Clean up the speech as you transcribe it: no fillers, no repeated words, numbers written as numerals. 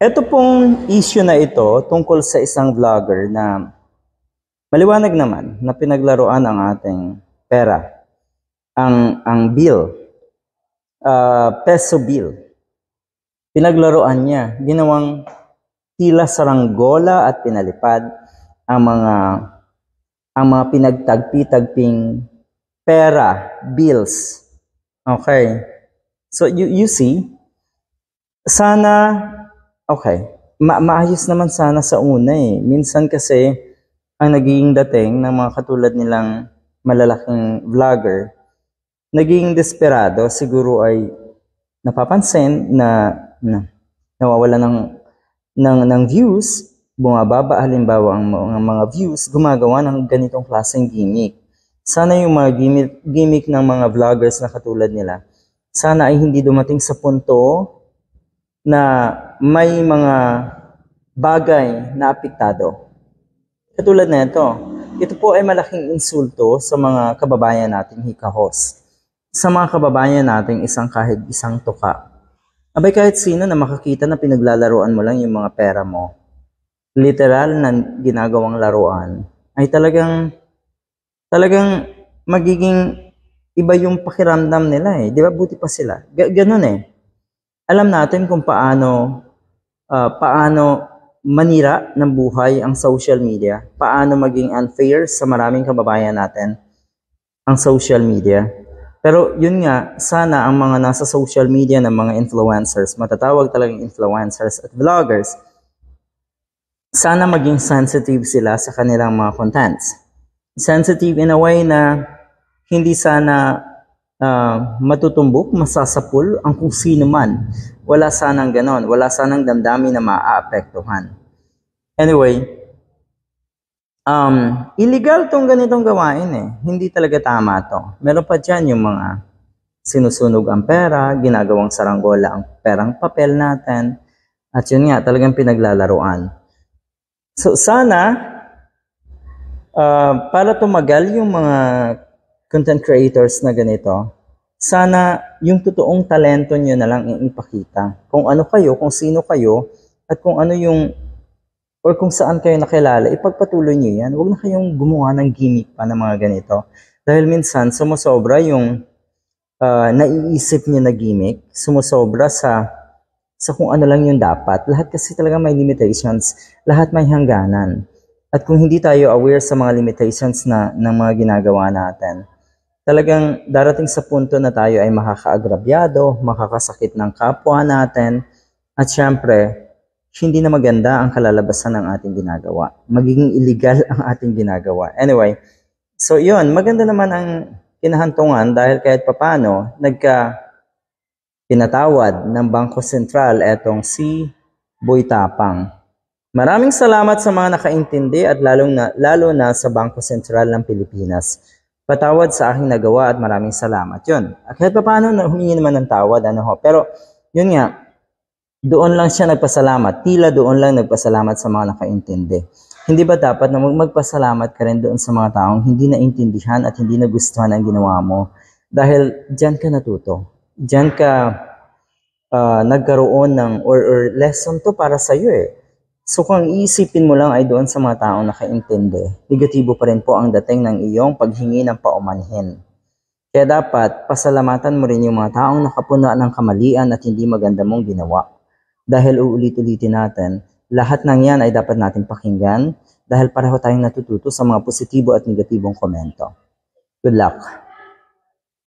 Ito pong issue na ito tungkol sa isang vlogger na maliwanag naman na pinaglaruan ang ating pera, ang bill, peso bill. Pinaglaruan niya, ginawang tila saranggola at pinalipad ang mga pinagtagpi-tagping pera, bills. Okay. So you see, sana okay, maayos naman sana sa una eh. Minsan kasi, ang nagiging dating ng mga katulad nilang malalaking vlogger, naging desperado, siguro ay napapansin na nawawala ng views, bumababa halimbawa ang mga views, gumagawa ng ganitong klaseng gimmick. Sana yung mga gimmick ng mga vloggers na katulad nila, sana ay hindi dumating sa punto na may mga bagay na apektado. Katulad na ito po ay malaking insulto sa mga kababayan nating hikahos. Sa mga kababayan nating kahit isang tuka. Abay kahit sino na makakita na pinaglalaruan mo lang yung mga pera mo, literal na ginagawang laruan, ay talagang magiging iba yung pakiramdam nila eh. Di ba buti pa sila? Ganun eh. Alam natin kung paano manira ng buhay ang social media, paano maging unfair sa maraming kababayan natin ang social media. Pero yun nga, sana ang mga nasa social media ng mga influencers, matatawag talagang influencers at vloggers, sana maging sensitive sila sa kanilang mga contents. Sensitive in a way na hindi sana matutumbok, masasapul ang kung sino man. Wala sanang ganon. Wala sanang damdamin na maaapektuhan. Anyway, illegal tong ganitong gawain eh. Hindi talaga tama to. Meron pa dyan yung mga sinusunog ang pera, ginagawang saranggola ang perang papel natin, at yun nga, talagang pinaglalaruan. So sana, para tumagal yung mga content creators na ganito, sana yung totoong talento nyo na lang ipakita. Kung ano kayo, kung sino kayo, at kung ano yung, or kung saan kayo nakilala, ipagpatuloy nyo yan. Huwag na kayong gumawa ng gimmick pa ng mga ganito. Dahil minsan, sumusobra yung naiisip nyo na gimmick, sumusobra sa kung ano lang yung dapat. Lahat kasi talaga may limitations, lahat may hangganan. At kung hindi tayo aware sa mga limitations ng mga ginagawa natin, talagang darating sa punto na tayo ay makakaagrabyado, makakasakit ng kapwa natin, at syempre, hindi na maganda ang kalalabasan ng ating ginagawa. Magiging illegal ang ating ginagawa. Anyway, so yun, maganda naman ang kinahantungan dahil kahit papano, pinatawad ng Bangko Sentral etong si Boy Tapang. Maraming salamat sa mga nakaintindi at lalo na sa Bangko Sentral ng Pilipinas. Patawad sa aking nagawa at maraming salamat. Yun. At kahit pa paano, humingi naman ng tawad. Pero, yun nga, doon lang siya nagpasalamat. Tila doon lang nagpasalamat sa mga nakaintindi. Hindi ba dapat na magpasalamat ka rin doon sa mga taong hindi naintindihan at hindi nagustuhan ang ginawa mo? Dahil dyan ka natuto. Dyan ka nagkaroon ng, or lesson to para sa'yo eh. So kung iisipin mo lang ay doon sa mga taong nakaintindi, negatibo pa rin po ang dating ng iyong paghingi ng paumanhin. Kaya dapat pasalamatan mo rin yung mga taong nakapuno ng kamalian at hindi maganda mong ginawa. Dahil uulit-ulitin natin, lahat ng yan ay dapat natin pakinggan dahil pareho tayong natututo sa mga positibo at negatibong komento. Good luck!